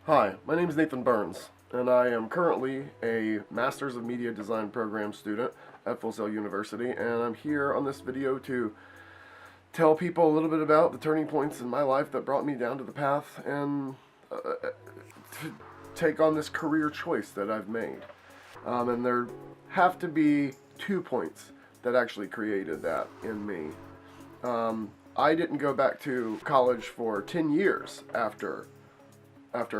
Hi, my name is Nathan Burns, and I am currently a Masters of Media Design program student at Full Sail University, and I'm here on this video to tell people a little bit about the turning points in my life that brought me down to the path and to take on this career choice that I've made. And there have to be 2 points that actually created that in me. I didn't go back to college for 10 years after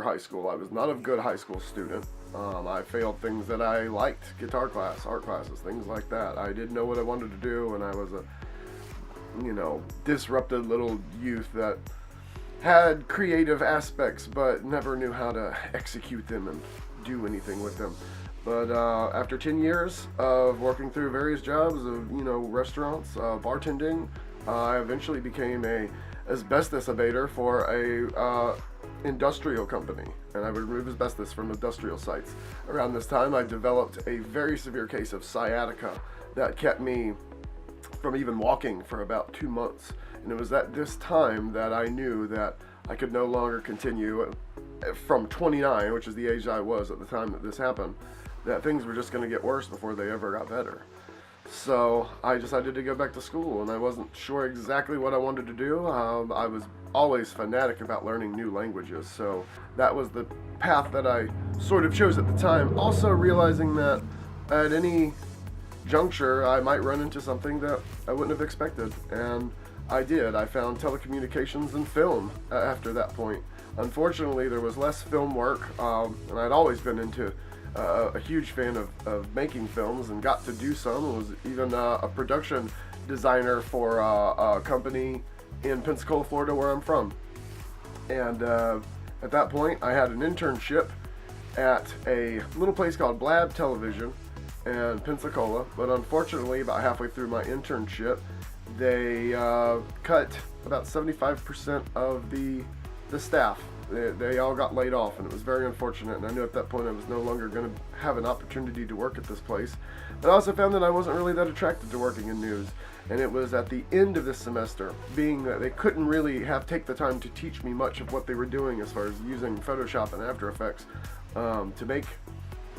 high school. I was not a good high school student. I failed things that I liked, guitar class, art classes, things like that. I didn't know what I wanted to do, and I was a, disrupted little youth that had creative aspects, but never knew how to execute them and do anything with them. But after 10 years of working through various jobs of, restaurants, bartending, I eventually became a asbestos abater for a industrial company, and I would remove asbestos from industrial sites. Around this time, I developed a very severe case of sciatica that kept me from even walking for about 2 months. And it was at this time that I knew that I could no longer continue from 29, which is the age I was at the time that this happened, that things were just going to get worse before they ever got better. So I decided to go back to school, and I wasn't sure exactly what I wanted to do. I was always fanatic about learning new languages, so that was the path that I sort of chose at the time. Also realizing that at any juncture I might run into something that I wouldn't have expected, and I did. I found telecommunications and film after that point. Unfortunately, there was less film work, and I'd always been into a huge fan of making films and got to do some. I was even a production designer for a company in Pensacola, Florida, where I'm from. And at that point, I had an internship at a little place called Blab Television in Pensacola. But unfortunately, about halfway through my internship, they cut about 75% of the staff. They all got laid off, and it was very unfortunate, and I knew at that point I was no longer going to have an opportunity to work at this place. But I also found that I wasn't really that attracted to working in news, and it was at the end of this semester, being that they couldn't really take the time to teach me much of what they were doing as far as using Photoshop and After Effects to make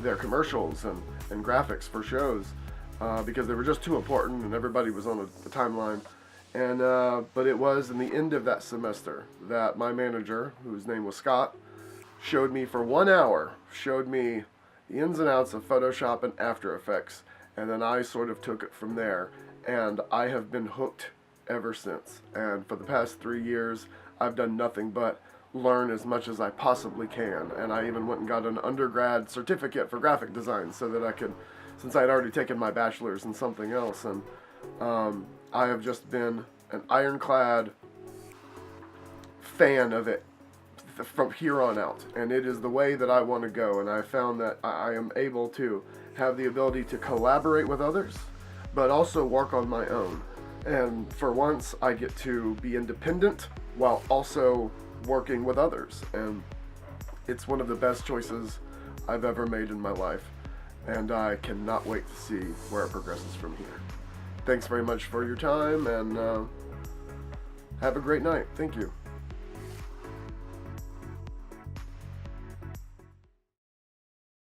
their commercials and graphics for shows, because they were just too important and everybody was on a timeline. And but it was in the end of that semester that my manager, whose name was Scott, showed me for 1 hour, showed me the ins and outs of Photoshop and After Effects, and then I sort of took it from there, and I have been hooked ever since. And for the past 3 years, I've done nothing but learn as much as I possibly can, and I even went and got an undergrad certificate for graphic design so that I could, since I had already taken my bachelor's in something else, and I have just been an ironclad fan of it from here on out, and it is the way that I want to go. And I found that I am able to have the ability to collaborate with others, but also work on my own. And for once, I get to be independent while also working with others, and it's one of the best choices I've ever made in my life, and I cannot wait to see where it progresses from here. Thanks very much for your time, and have a great night. Thank you.